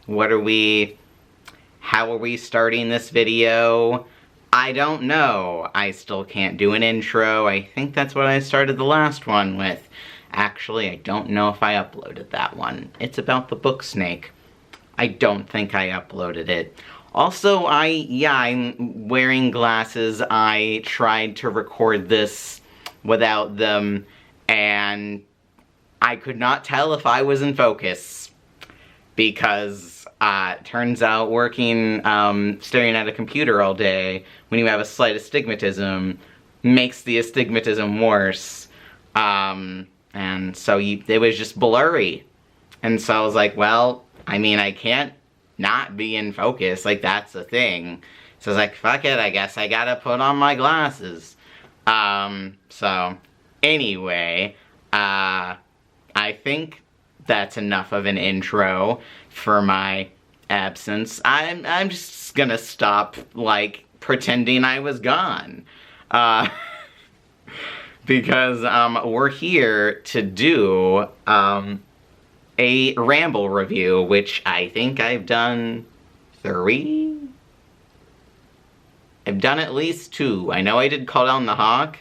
How are we starting this video? I don't know. I still can't do an intro. I think that's what I started the last one with. Actually, I don't know if I uploaded that one. It's about the book snake. I don't think I uploaded it. Also, I'm wearing glasses. I tried to record this without them, and I could not tell if I was in focus. Because, turns out working, staring at a computer all day, when you have a slight astigmatism, makes the astigmatism worse. And so it was just blurry. And so I was like, well, I mean, I can't not be in focus, like, that's the thing. So I was like, fuck it, I guess I gotta put on my glasses. So, anyway, I think that's enough of an intro for my absence. I'm just gonna stop, like, pretending I was gone. Because, we're here to do, a Ramble review, which I think I've done 3? I've done at least 2. I know I did Call Down the Hawk.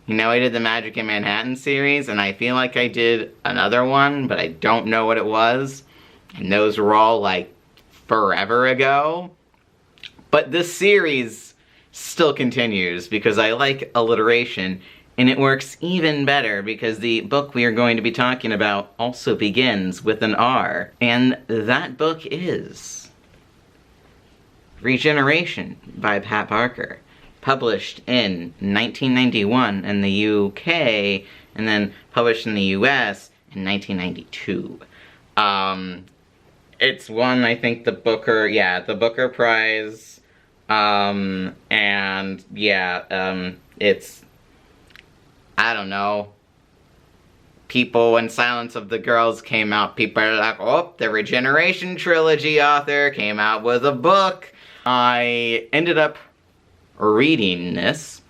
You know I did the Magic in Manhattan series, and I feel like I did another one, but I don't know what it was. And those were all, like, forever ago. But this series still continues, because I like alliteration. And it works even better because the book we are going to be talking about also begins with an R. And that book is Regeneration by Pat Barker. Published in 1991 in the UK, and then published in the US in 1992. It's won, I think, the Booker Prize. It's, I don't know, people, when Silence of the Girls came out, people are like, oh, the Regeneration trilogy author came out with a book. I ended up reading this.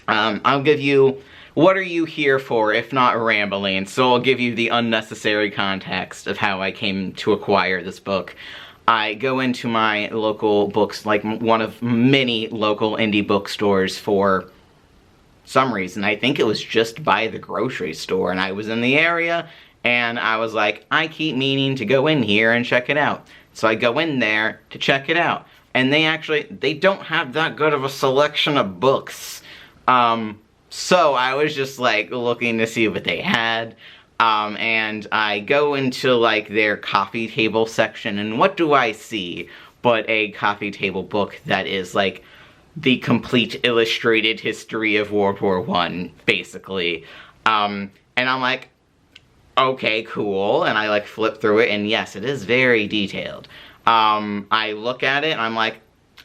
I'll give you, what are you here for if not rambling? So I'll give you the unnecessary context of how I came to acquire this book. I go into my local books, like one of many local indie bookstores for some reason. I think it was just by the grocery store, and I was in the area, and I was like, I keep meaning to go in here and check it out. So I go in there to check it out, and they don't have that good of a selection of books. So I was just, like, looking to see what they had, and I go into, like, their coffee table section, and what do I see but a coffee table book that is, like, the complete illustrated history of World War I, basically. And I'm like, okay, cool, and I, like, flip through it, and yes, it is very detailed. I look at it, and I'm like,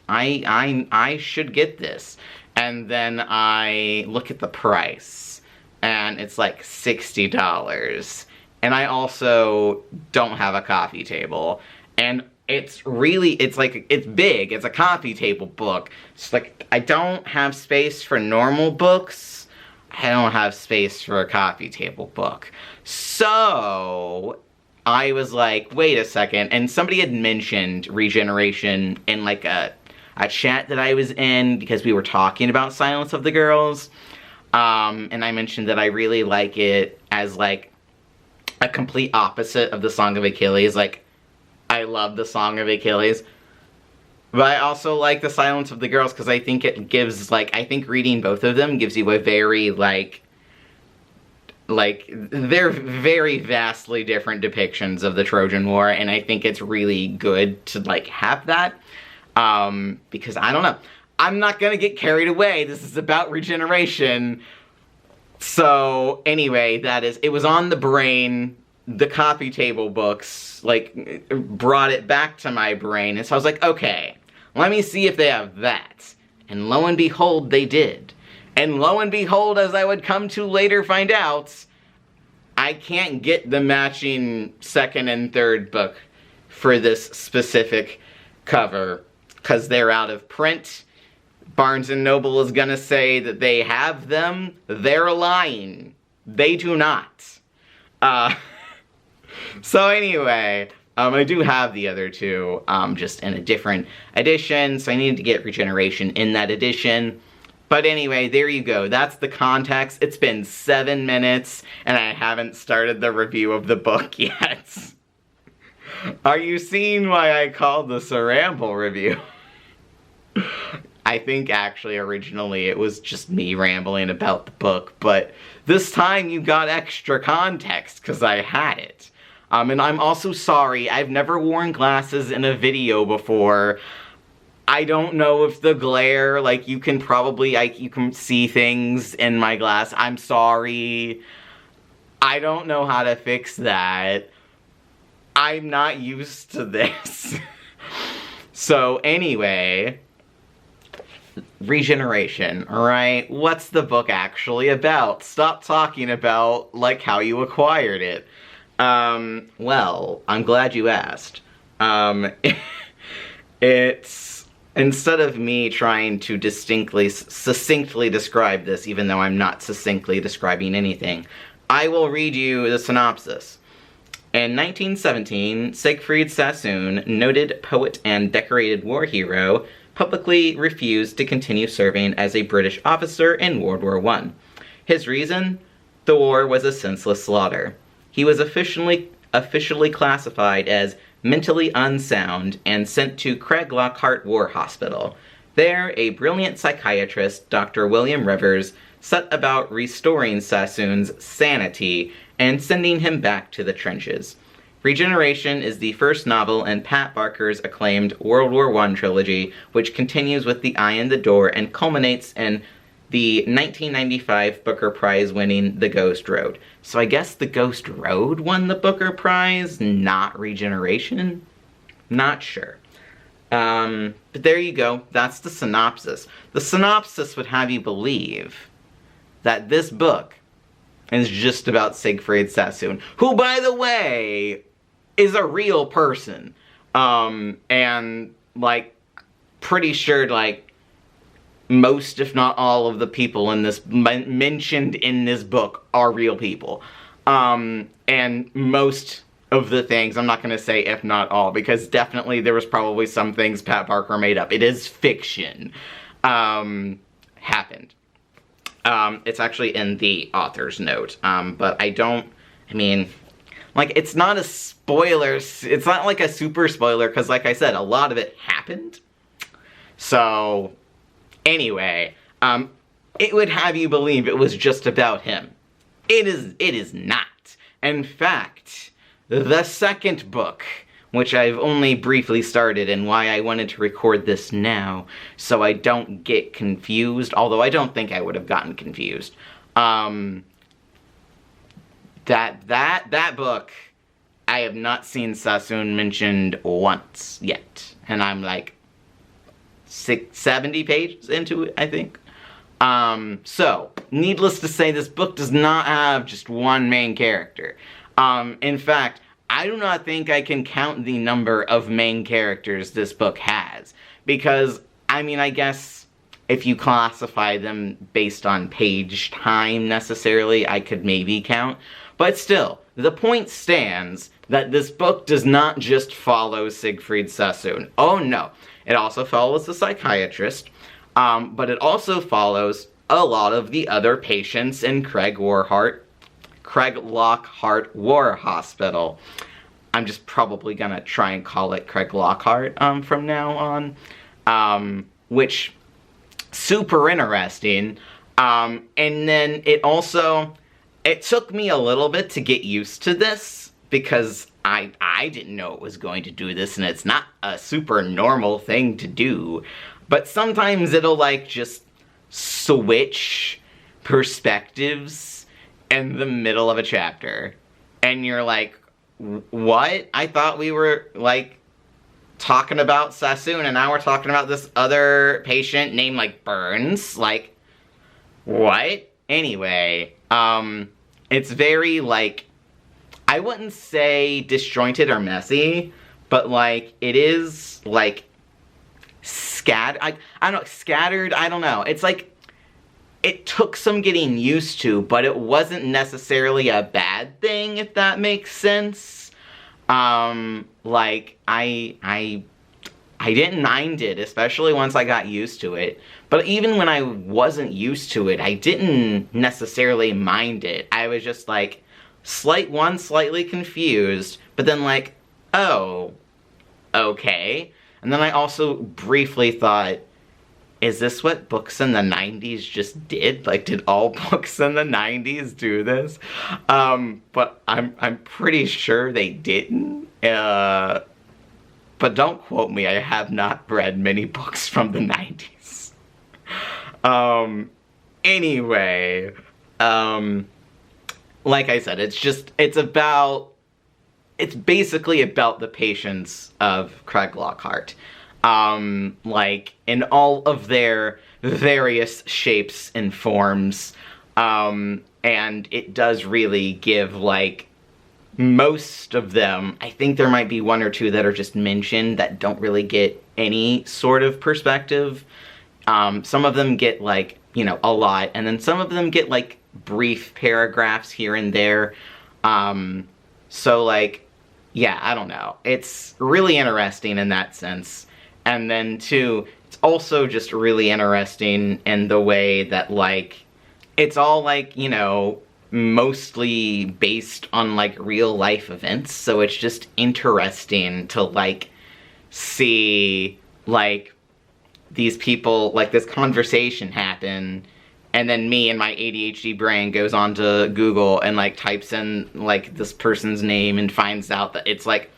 I should get this. And then I look at the price, and it's like $60. And I also don't have a coffee table. And it's big, it's a coffee table book. It's like, I don't have space for normal books. I don't have space for a coffee table book. So I was like, wait a second, and somebody had mentioned Regeneration in, like, a chat that I was in, because we were talking about Silence of the Girls, and I mentioned that I really like it as, like, a complete opposite of the Song of Achilles. Like, I love the Song of Achilles, but I also like the Silence of the Girls, because I think it gives, like, I think reading both of them gives you a very, like, they're very vastly different depictions of the Trojan War, and I think it's really good to, like, have that. Because, I don't know, I'm not gonna get carried away, this is about Regeneration. So, anyway, it was on the brain, the coffee table books, like, brought it back to my brain, and so I was like, okay, let me see if they have that. And lo and behold, they did. And lo and behold, as I would come to later find out, I can't get the matching second and third book for this specific cover, because they're out of print. Barnes & Noble is gonna say that they have them. They're lying. They do not. So anyway, I do have the other two, just in a different edition, so I needed to get Regeneration in that edition. But anyway, there you go. That's the context. It's been 7 minutes, and I haven't started the review of the book yet. Are you seeing why I called this a Ramble review? I think actually originally it was just me rambling about the book, but this time you got extra context because I had it. And I'm also sorry, I've never worn glasses in a video before. I don't know if the glare, like, you can probably, you can see things in my glass. I'm sorry. I don't know how to fix that. I'm not used to this. So anyway, Regeneration, alright? What's the book actually about? Stop talking about, like, how you acquired it. Well, I'm glad you asked. It's, instead of me trying to succinctly describe this, even though I'm not succinctly describing anything, I will read you the synopsis. In 1917, Siegfried Sassoon, noted poet and decorated war hero, publicly refused to continue serving as a British officer in World War I. His reason? The war was a senseless slaughter. He was officially classified as mentally unsound and sent to Craig-Lockhart War Hospital. There, a brilliant psychiatrist, Dr. William Rivers, set about restoring Sassoon's sanity and sending him back to the trenches. Regeneration is the first novel in Pat Barker's acclaimed World War I trilogy, which continues with The Eye in the Door and culminates in the 1995 Booker Prize winning The Ghost Road. So I guess The Ghost Road won the Booker Prize, not Regeneration? Not sure. But there you go. That's the synopsis. The synopsis would have you believe that this book is just about Siegfried Sassoon, who, by the way, is a real person. And, like, pretty sure, like, most, if not all, of the people in this mentioned in this book are real people. And most of the things, I'm not going to say if not all, because definitely there was probably some things Pat Barker made up. It is fiction. Happened. It's actually in the author's note. But I mean, like, it's not a spoiler. It's not like a super spoiler, because like I said, a lot of it happened. So anyway, it would have you believe it was just about him. It is not. In fact, the second book, which I've only briefly started, and why I wanted to record this now, so I don't get confused, although I don't think I would have gotten confused. That book, I have not seen Sassoon mentioned once yet, and I'm like 70 pages into it, I think. So, needless to say, this book does not have just one main character. In fact, I do not think I can count the number of main characters this book has. Because, I mean, I guess if you classify them based on page time necessarily, I could maybe count. But still, the point stands that this book does not just follow Siegfried Sassoon. Oh no. It also follows the psychiatrist, but it also follows a lot of the other patients in Craig-Lockhart War Hospital. I'm just probably gonna try and call it Craig-Lockhart from now on, which, super interesting. And then it took me a little bit to get used to this, because I didn't know it was going to do this, and it's not a super normal thing to do. But sometimes it'll, like, just switch perspectives in the middle of a chapter. And you're like, what? I thought we were, like, talking about Sassoon, and now we're talking about this other patient named, like, Burns. Like, what? Anyway, it's very, like, I wouldn't say disjointed or messy, but, like, it is, like, scattered. I don't know, scattered, I don't know. It's like, it took some getting used to, but it wasn't necessarily a bad thing, if that makes sense. Like, I didn't mind it, especially once I got used to it. But even when I wasn't used to it, I didn't necessarily mind it. I was just like, slightly confused, but then like, oh, okay. And then I also briefly thought, is this what books in the 90s just did? Like, did all books in the 90s do this? But I'm pretty sure they didn't. But don't quote me, I have not read many books from the 90s. Anyway, like I said, it's basically about the patience of Craig Lockhart. Like, in all of their various shapes and forms, and it does really give, like, most of them, I think there might be one or two that are just mentioned that don't really get any sort of perspective. Some of them get, like, you know, a lot, and then some of them get, like, brief paragraphs here and there. So, like, yeah, I don't know. It's really interesting in that sense. And then, too, it's also just really interesting in the way that, like, it's all, like, you know, mostly based on, like, real-life events, so it's just interesting to, like, see, like, these people, like, this conversation happen, and then me and my ADHD brain goes on to Google and, like, types in, like, this person's name and finds out that it's, like,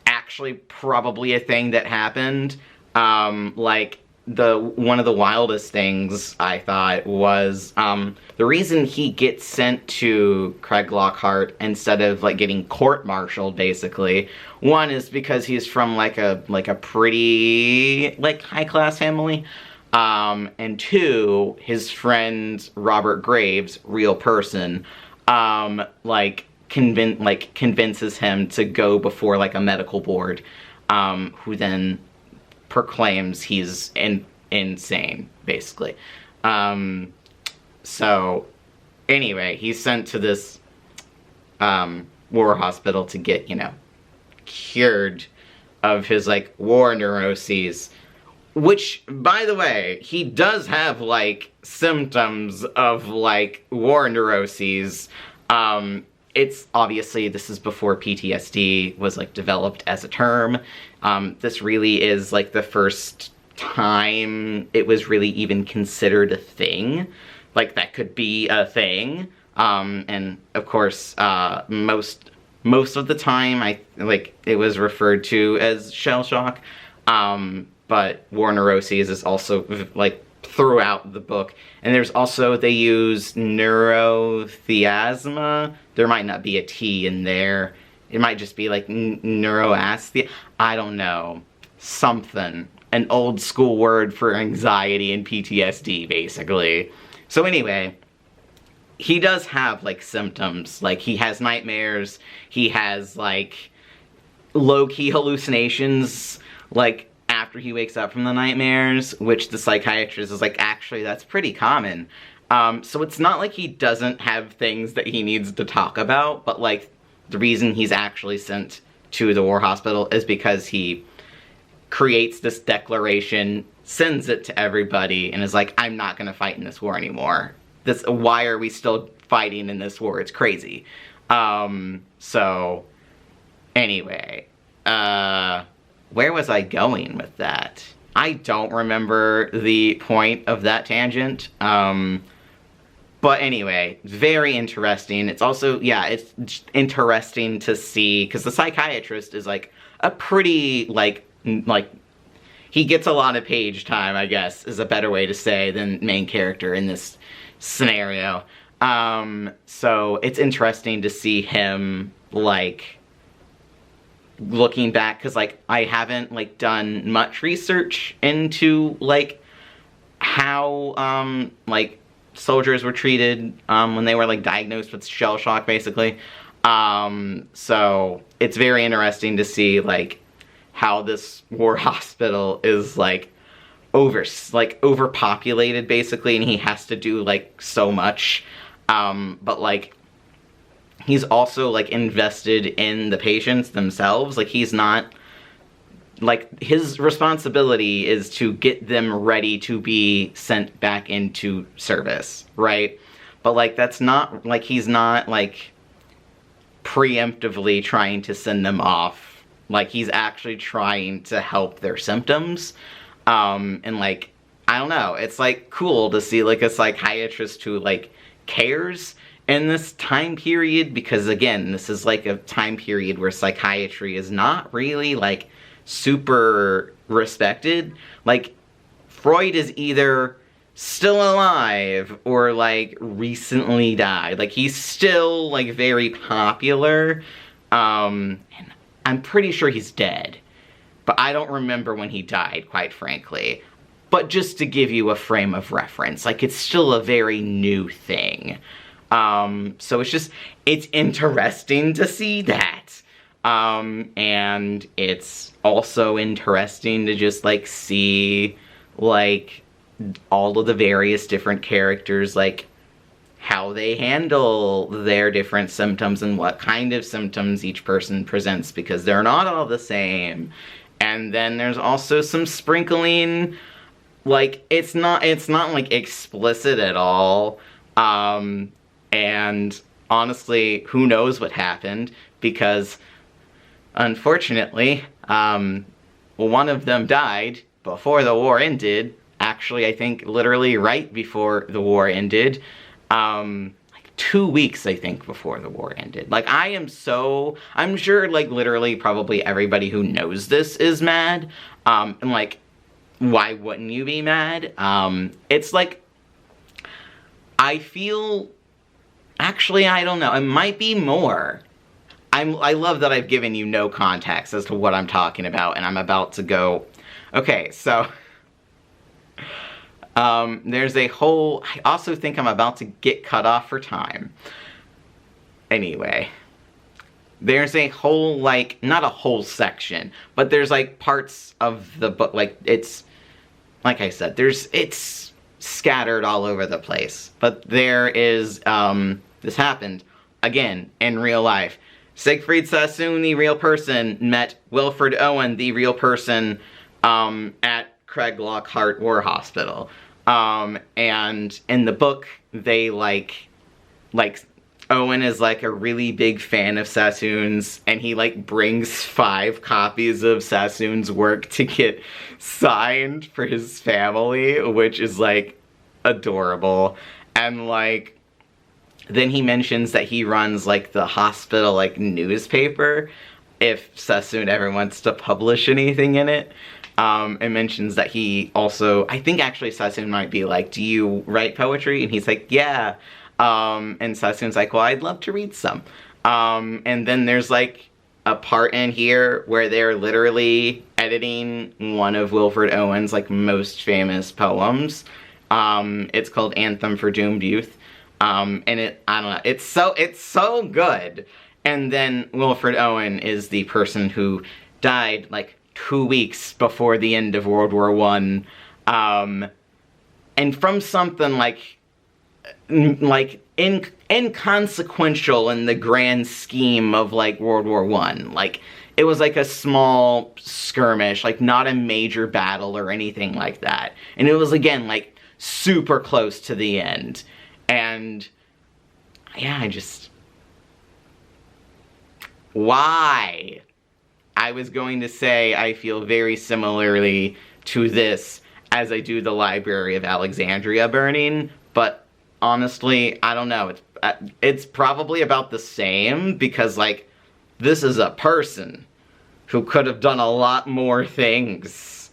actually probably a thing that happened. Like, one of the wildest things I thought was, the reason he gets sent to Craig Lockhart instead of, like, getting court-martialed, basically, one is because he's from, like a pretty, like, high-class family, and two, his friend Robert Graves, real person, like, convinces him to go before, like, a medical board, who then proclaims he's insane, basically. So, anyway, he's sent to this, war hospital to get, you know, cured of his, like, war neuroses. Which, by the way, he does have, like, symptoms of, like, war neuroses. It's obviously, this is before PTSD was, like, developed as a term. This really is, like, the first time it was really even considered a thing. Like, that could be a thing. And, of course, most of the time, it was referred to as shell shock. But war neuroses is also, like, throughout the book. And there's also, they use neurotheasma. There might not be a T in there. It might just be, like, neuroasthenia. I don't know. Something. An old school word for anxiety and PTSD, basically. So anyway, he does have, like, symptoms. Like, he has nightmares. He has, like, low-key hallucinations, like, after he wakes up from the nightmares, which the psychiatrist is like, actually, that's pretty common. So it's not like he doesn't have things that he needs to talk about, but, like, the reason he's actually sent to the war hospital is because he creates this declaration, sends it to everybody, and is like, I'm not gonna fight in this war anymore. Why are we still fighting in this war? It's crazy. So, anyway, where was I going with that? I don't remember the point of that tangent. But anyway, very interesting. It's also, yeah, it's interesting to see, because the psychiatrist is, like, a pretty, like, he gets a lot of page time, I guess, is a better way to say than main character in this scenario. So it's interesting to see him, like, looking back, because, like, I haven't, like, done much research into, like, how, like, soldiers were treated, when they were, like, diagnosed with shell shock, basically. So it's very interesting to see, like, how this war hospital is, like, overpopulated, basically, and he has to do, like, so much. But, like, he's also, like, invested in the patients themselves. Like, he's not, like, his responsibility is to get them ready to be sent back into service, right? But, like, that's not, like, he's not, like, preemptively trying to send them off. Like, he's actually trying to help their symptoms. And, like, I don't know, it's, like, cool to see, like, a psychiatrist who, like, cares in this time period, because, again, this is, like, a time period where psychiatry is not really, like, super respected. Like, Freud is either still alive or, like, recently died. Like, he's still, like, very popular, and I'm pretty sure he's dead, but I don't remember when he died, quite frankly. But just to give you a frame of reference, like, it's still a very new thing. So it's interesting to see that. And it's also interesting to just, like, see, like, all of the various different characters, like, how they handle their different symptoms and what kind of symptoms each person presents, because they're not all the same. And then there's also some sprinkling, like, it's not like explicit at all. And honestly, who knows what happened, because unfortunately, one of them died before the war ended. Actually, I think literally right before the war ended. Like 2 weeks, I think, before the war ended. Like, I'm sure, like, literally probably everybody who knows this is mad. And, like, why wouldn't you be mad? It's like, I feel, actually, I don't know, it might be more. I love that I've given you no context as to what I'm talking about, and I'm about to go, okay, so, there's a whole, I also think I'm about to get cut off for time. Anyway, there's a whole, like, not a whole section, but there's, like, parts of the book, like, it's, like I said, it's scattered all over the place. But there is, this happened, again, in real life. Siegfried Sassoon, the real person, met Wilfred Owen, the real person, at Craig Lockhart War Hospital. And in the book, they, like, Owen is, like, a really big fan of Sassoon's, and he, like, brings 5 copies of Sassoon's work to get signed for his family, which is, like, adorable. And, like, then he mentions that he runs, like, the hospital, like, newspaper, if Sassoon ever wants to publish anything in it. It mentions that he also, I think actually Sassoon might be like, do you write poetry? And he's like, yeah. And Sassoon's like, well, I'd love to read some. And then there's, like, a part in here where they're literally editing one of Wilfred Owen's, like, most famous poems. It's called Anthem for Doomed Youth. And I don't know, it's so good. And then Wilfred Owen is the person who died, like, 2 weeks before the end of World War I. And from something, like, inconsequential in the grand scheme of, like, World War I. Like, it was, like, a small skirmish, like, not a major battle or anything like that. And it was, again, like, super close to the end. And, yeah, why? I was going to say I feel very similarly to this as I do the Library of Alexandria burning, but honestly, I don't know. It's probably about the same, because, like, this is a person who could have done a lot more things.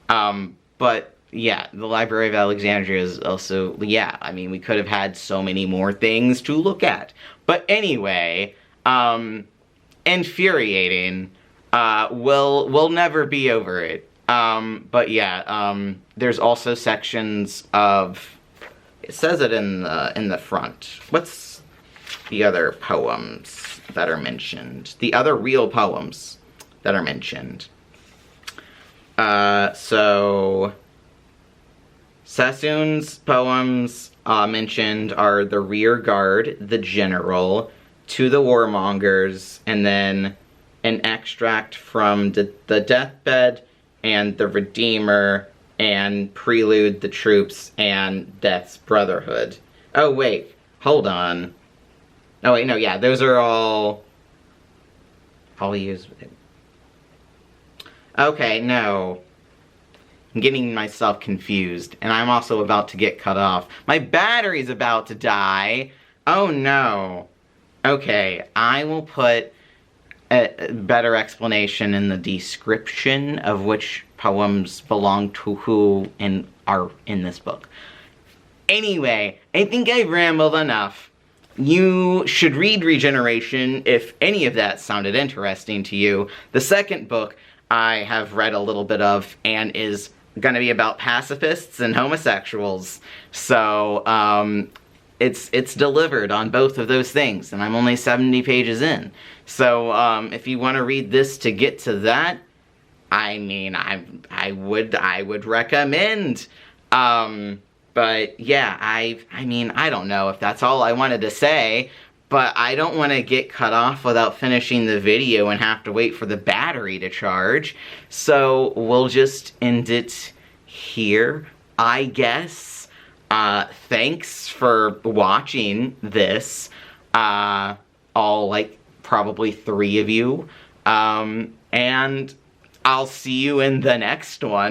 But, yeah, the Library of Alexandria is also, yeah, I mean, we could have had so many more things to look at. But anyway, infuriating. We'll never be over it. But yeah, there's also sections of, it says it in the front. What's the other poems that are mentioned? The other real poems that are mentioned. So Sassoon's poems mentioned are The Rear Guard, The General, to the warmongers, and then an extract from the deathbed and the Redeemer and Prelude, the Troops, and Death's Brotherhood. Oh wait, hold on. Oh wait, no, yeah, those are all... I'll use... Okay, no. I'm getting myself confused, and I'm also about to get cut off. My battery's about to die! Oh no. Okay, I will put a better explanation in the description of which poems belong to who and are in this book. Anyway, I think I've rambled enough. You should read Regeneration if any of that sounded interesting to you. The second book I have read a little bit of and is gonna be about pacifists and homosexuals. So, it's delivered on both of those things, and I'm only 70 pages in. So, if you want to read this to get to that, I mean, I would recommend. But yeah, I mean, I don't know if that's all I wanted to say, but I don't want to get cut off without finishing the video and have to wait for the battery to charge. So we'll just end it here, I guess. Thanks for watching this, all, like, probably 3 of you, and I'll see you in the next one.